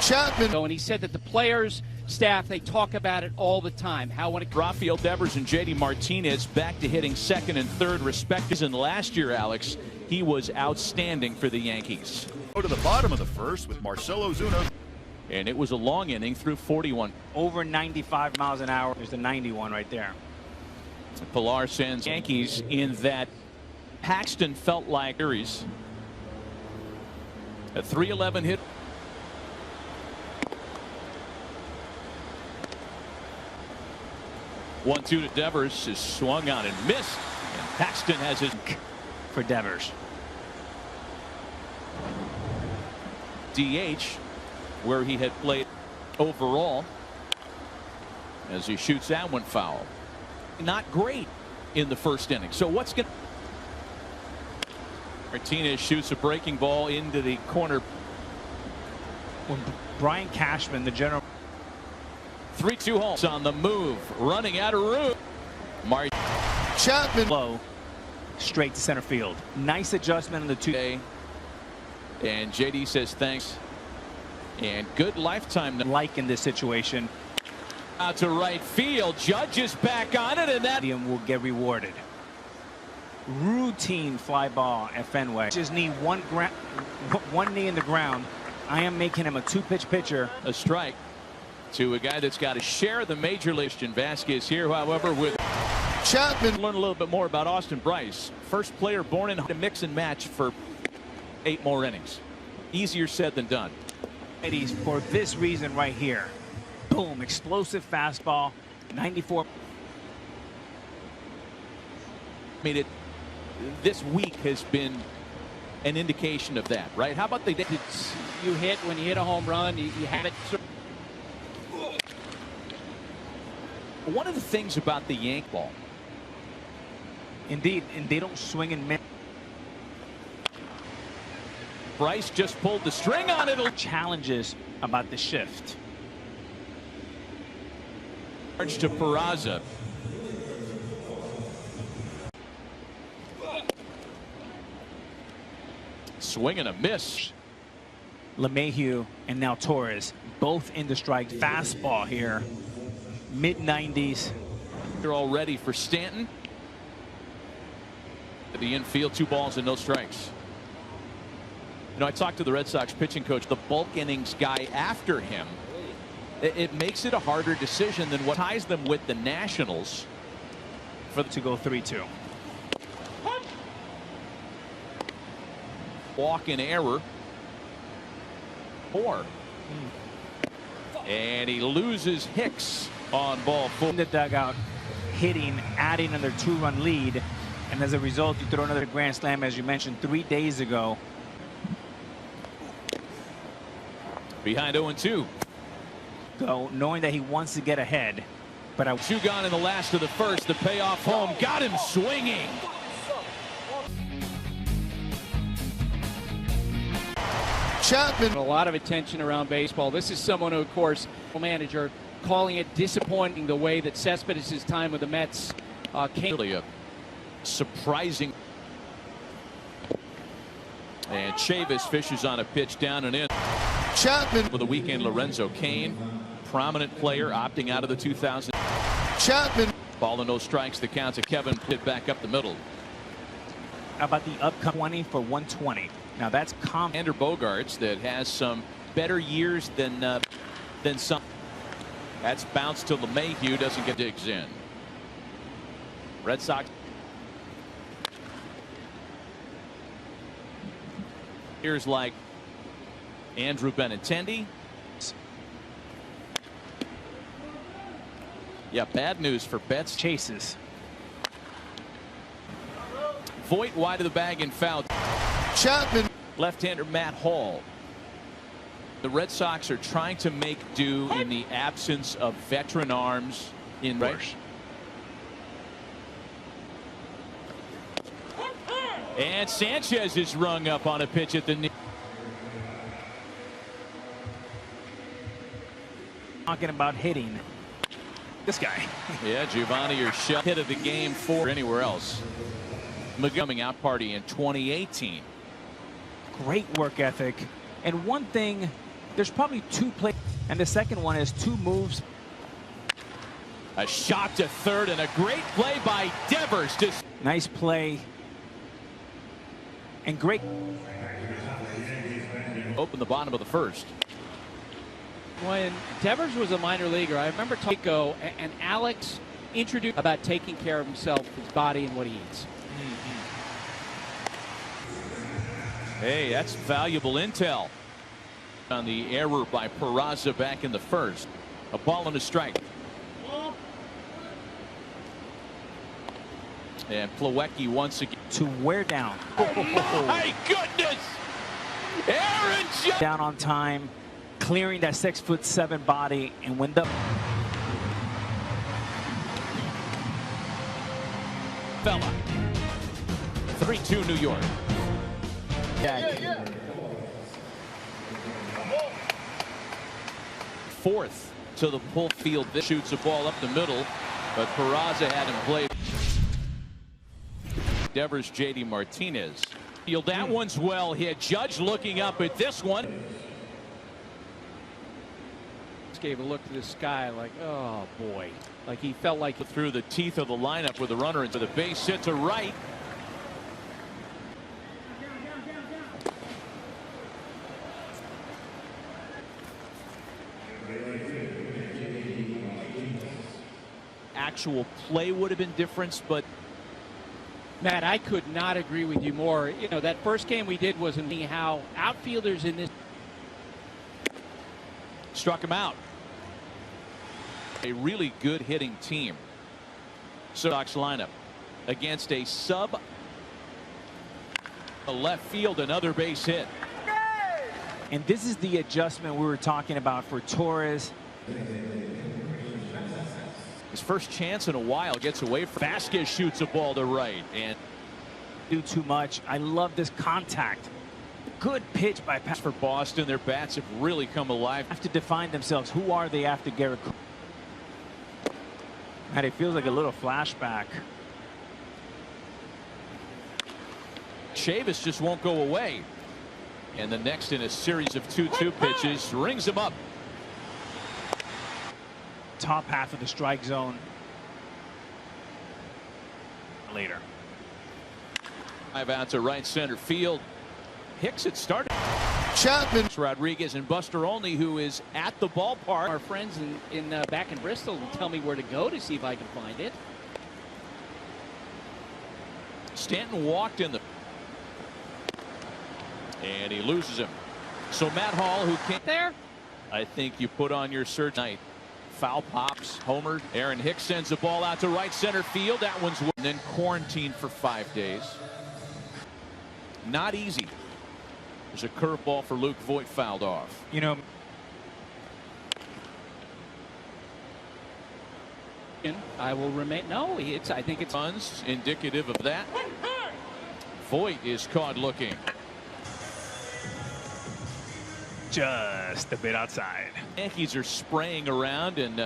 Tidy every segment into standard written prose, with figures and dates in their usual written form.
Chapman. And he said that the players, staff, they talk about it all the time. How when it Rafael Devers and JD Martinez back to hitting second and third respectively. And last year, Alex, he was outstanding for the Yankees. Go to the bottom of the first with Marcell Ozuna. And it was a long inning through 41. Over 95 miles an hour. There's the 91 right there. Pilar sends Yankees in that Paxton felt like series. A 311 hit. One-two to Devers is swung on and missed. And Paxton has his for Devers. DH, where he had played overall, as he shoots that one foul. Not great in the first inning. So what's going to... Martinez shoots a breaking ball into the corner. When Brian Cashman, the general... 3-2 homes on the move, running out of room. Chapman. Low, straight to center field. Nice adjustment in the two. And JD says thanks. And good lifetime. Like in this situation. Out to right field. Judge is back on it, and that will get rewarded. Routine fly ball at Fenway. Just need one knee in the ground. I am making him a two-pitch pitcher. A strike to a guy that's got to share the major league. Vasquez here, however, with Chapman. Learn a little bit more about Austin Bryce. First player born in a mix and match for 8 more innings. Easier said than done. For this reason right here. Boom, explosive fastball, 94. I mean, this week has been an indication of that, right? How about you hit when you hit a home run, you have it. One of the things about the Yankee ball, indeed, and they don't swing and miss. Bryce just pulled the string on it. Challenges about the shift. To Peraza. Swing and a miss. LeMahieu and now Torres both in the strike. Fastball here. Mid-90s. They're all ready for Stanton. At the infield, 2 balls and no strikes. You know, I talked to the Red Sox pitching coach, the bulk innings guy after him. It makes it a harder decision than what ties them with the Nationals. To go 3-2. Walk in error. 4. And he loses Hicks on ball 4. In the dugout, hitting, adding another 2-run lead. And as a result, you throw another grand slam, as you mentioned 3 days ago. Behind 0-2. So knowing that he wants to get ahead, but 2 gone in the last of the first. The payoff home got him swinging. Chapman. A lot of attention around baseball. This is someone who, of course, manager calling it disappointing the way that Cespedes' time with the Mets came. Really a surprising. And Chavis fishes on a pitch down and in. Chapman. For the weekend, Lorenzo Cain, prominent player, opting out of the 2000. Chapman. Ball and no strikes. The count to Kevin Pitt back up the middle. How about the upcoming 20 for 120? Now that's Xander Bogaerts that has some better years than some. That's bounced to LeMahieu, doesn't get digs in. Red Sox. Here's like Andrew Benintendi. Yeah, bad news for Betts. Chases. Voit wide of the bag and foul. Chapman. Left-hander Matt Hall. The Red Sox are trying to make do in the absence of veteran arms in rush. And Sanchez is rung up on a pitch at the knee. Talking about hitting. This guy. Yeah, Giovanni Urshela hit of the game for anywhere else. Coming out party in 2018. Great work ethic. And one thing There's probably two plays, and the second one is two moves. A shot to third and a great play by Devers. Nice play. And great. Open the bottom of the first. When Devers was a minor leaguer, I remember talking and Alex introduced about taking care of himself, his body, and what he eats. Hey, that's valuable intel on the error by Peraza back in the first. A ball and a strike. And Plawecki once again to wear down. My goodness! Aaron down on time, clearing that 6'7" body, and when the fella. 3-2 New York. Fourth to the pull field. This shoots a ball up the middle, but Peraza had him played. Devers, J.D. Martinez. That one's well hit. Judge looking up at this one. Just gave a look to the sky like, oh boy, like he felt like through the teeth of the lineup with the runner into the base hit to right. Actual play would have been different, but Matt, I could not agree with you more. You know, that first game we did was in how outfielders in this struck him out. A really good hitting team. Sox lineup against a sub left field, another base hit. And this is the adjustment we were talking about for Torres. His first chance in a while, gets away from Vasquez, shoots a ball to right and do too much. I love this contact. Good pitch by Pat. For Boston, their bats have really come alive. Have to define themselves. Who are they after Garrett? And it feels like a little flashback. Chavis just won't go away. And the next in a series of 2-2 pitches rings him up. Top half of the strike zone. Later. Drive out to right center field. Hicks had started. Chapman. Rodriguez and Buster Olney, who is at the ballpark. Our friends in back in Bristol will tell me where to go to see if I can find it. Stanton walked in the. And he loses him. So Matt Hall, who came there, I think you put on your search night. Foul pops, homered. Aaron Hicks sends the ball out to right center field. That one's and then quarantined for 5 days. Not easy. There's a curveball for Luke Voit, fouled off. You know, I will remain. No, I think it's runs indicative of that. Voit is caught looking. just a bit outside. Yankees are spraying around, and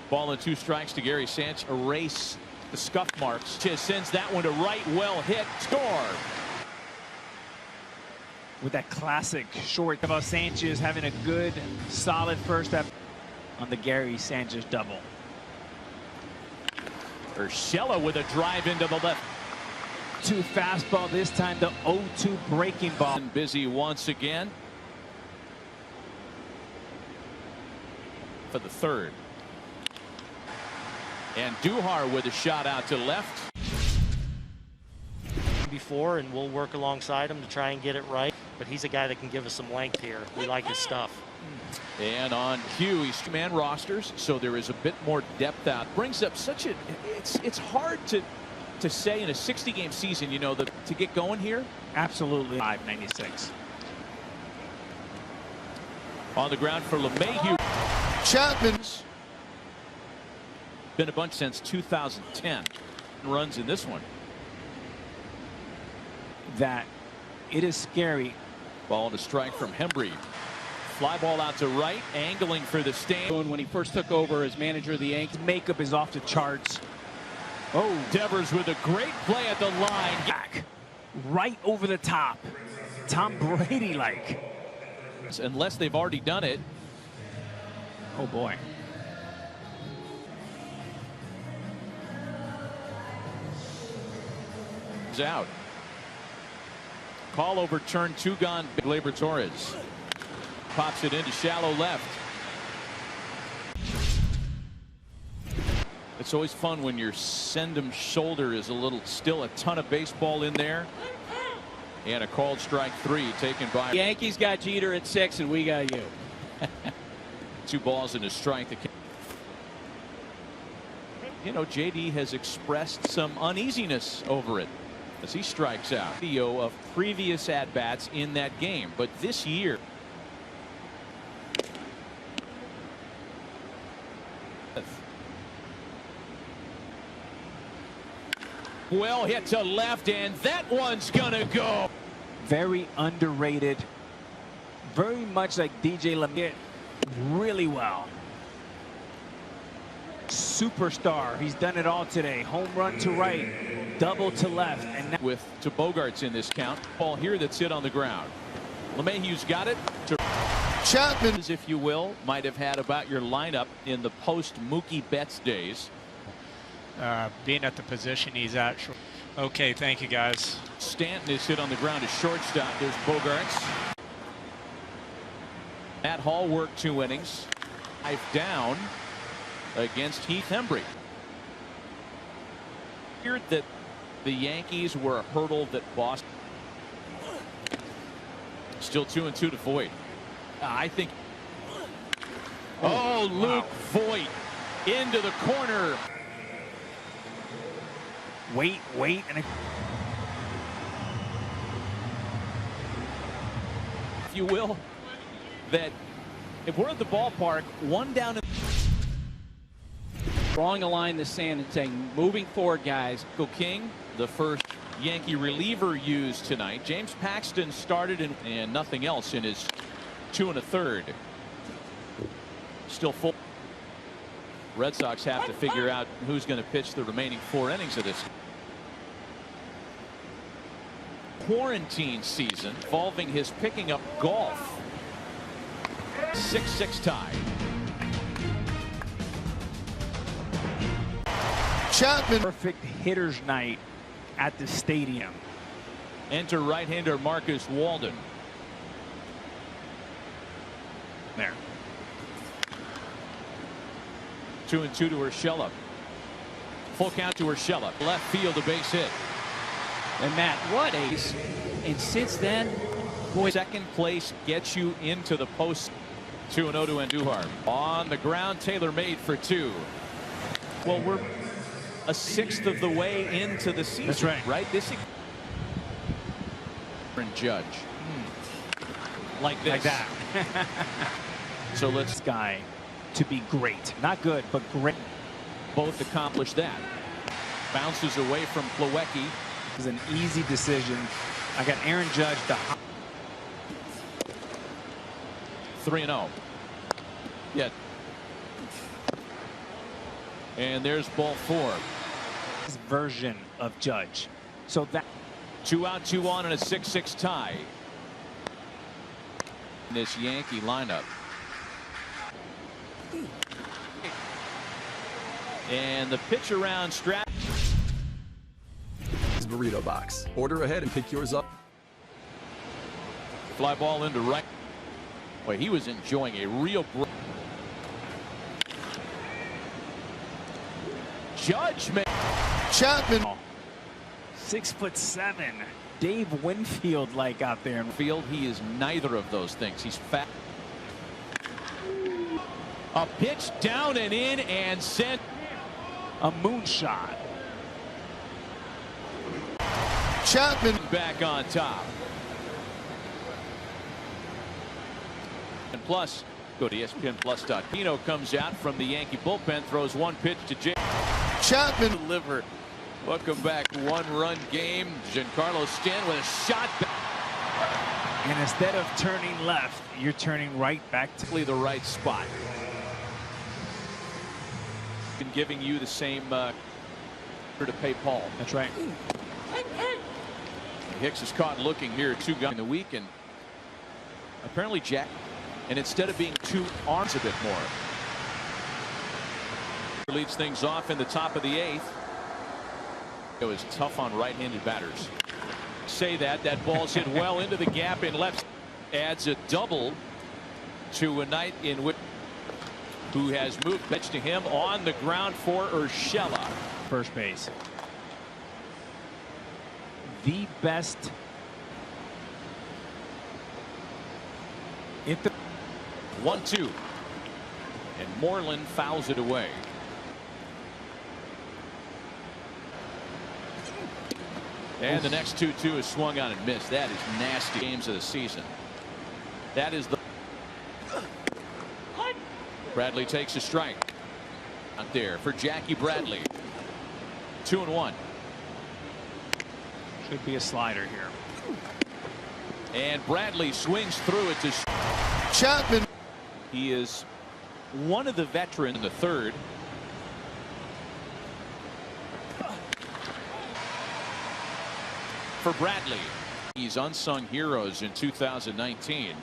ball and 2 strikes to Gary Sanchez. Erase the scuff marks. Just sends that one to right. Well hit. Score. With that classic short about Sanchez having a good, solid first step on the Gary Sanchez double. Urshela with a drive into the left. 2 fastball this time, the 0-2 breaking ball. And busy once again for the 3rd. And Duhar with a shot out to left. Before, and we'll work alongside him to try and get it right. But he's a guy that can give us some length here. We like his stuff. And on cue, he's 2-man rosters, so there is a bit more depth out. Brings up such a it's hard to say in a 60-game season, you know, to get going here. Absolutely. 596 on the ground for LeMahieu. Chapman's been a bunch since 2010. Runs in this one. That it is scary. Ball and a strike from Hembree. Fly ball out to right, angling for the stand. When he first took over as manager of the Yankees, makeup is off the charts. Oh, Devers with a great play at the line. Back right over the top. Tom Brady-like. Unless they've already done it. Oh, boy. Out. Call overturned, 2 gone. Gleyber Torres pops it into shallow left. It's always fun when your send-em shoulder is a little, still a ton of baseball in there. And a called strike 3 taken by. Yankees got Jeter at 6 and we got you. 2 balls and a strike. You know, JD has expressed some uneasiness over it as he strikes out. Video of previous at-bats in that game, but this year well hit to left, and that one's gonna go. Very underrated, very much like DJ LeMahieu. Really well. Superstar. He's done it all today. Home run to right, double to left, and now with to Bogarts in this count. Ball here that's hit on the ground. LeMahieu's got it to Chapman, if you will, might have had about your lineup in the post Mookie Betts days. Being at the position he's at. Okay, thank you guys. Stanton is hit on the ground as shortstop. There's Bogarts. Matt Hall worked 2 innings. 5 down against Heath Hembree. Feared that the Yankees were a hurdle that Boston. Still 2-2 to Voit. I think. Oh, Luke Voit into the corner. wait, and If you will, that if we're at the ballpark, 1 down. Drawing a line in the sand and saying, moving forward, guys. Go King, the first Yankee reliever used tonight. James Paxton started and nothing else in his 2 1/3. Still full. Red Sox have to figure out who's going to pitch the remaining 4 innings of this quarantine season involving his picking up golf. 6-6 tie. Chapman, perfect hitter's night at the stadium. Enter right-hander Marcus Walden. There. 2-2 to Urshela. Full count to Urshela. Left field, a base hit. And Matt, what ace. And since then, boy, Second place gets you into the post. 2-0 to Andujar. On the ground, Taylor made for 2. Well, we're a 1/6 of the way into the season. That's right. Right? This is Judge. Like this. Like that. So let's This guy to be great. Not good, but great. both accomplish that. Bounces away from Plawecki. It was an easy decision. I got Aaron Judge the 3-0. Yeah. And there's ball 4. version of Judge. So that 2 out, 2 on, and a 6-6 tie. In this Yankee lineup. And the pitch around Strat. Burrito box. Order ahead and pick yours up. Fly ball into right. Boy, he was enjoying a real Judge. Chapman, 6'7". Dave Winfield like out there in Field, he is neither of those things. He's fat. A pitch down and in and sent. a moonshot. Chapman, Back on top. And plus, go to ESPN+. Pino comes out from the Yankee bullpen, throws 1 pitch to Jay. Chapman, Deliver. Welcome back. 1-run game. Giancarlo Stanton with a shot back. And instead of turning left, you're turning right back to The right spot. Been giving you the same to pay Paul. That's right. Hicks is caught looking here at 2 guys in the week, and apparently Jack, and instead of being 2 arms a bit more. Leads things off in the top of the 8th. It was tough on right-handed batters. Say that ball's hit well into the gap in left. Adds a double to a night in which who has moved pitch to him on the ground for Urshela. First base. The best. If the 1-2, and Moreland fouls it away. And the next 2-2 is swung on and missed. That is nasty. Games of the season. That is the. Bradley takes a strike. Out there for Jackie Bradley. 2-1. should be a slider here. And Bradley swings through it to Chapman. He is one of the veterans in the 3rd. For Bradley, he's unsung heroes in 2019.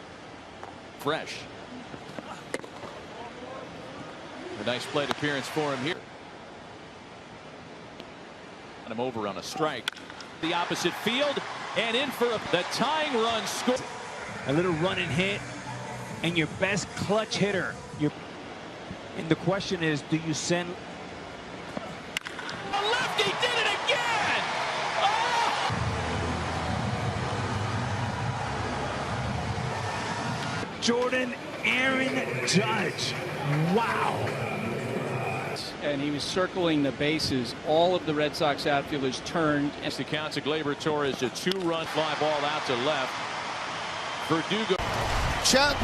Fresh. A nice plate appearance for him here. Got him over on a strike. The opposite field and in for the tying run score. A little run and hit, and your best clutch hitter. And the question is, do you send? A lefty did it again. Oh! Jordan Aaron Judge. Wow. And he was circling the bases. All of the Red Sox outfielders turned. As the count to Gleyber Torres, a 2-run fly ball out to left. Verdugo. Chapman.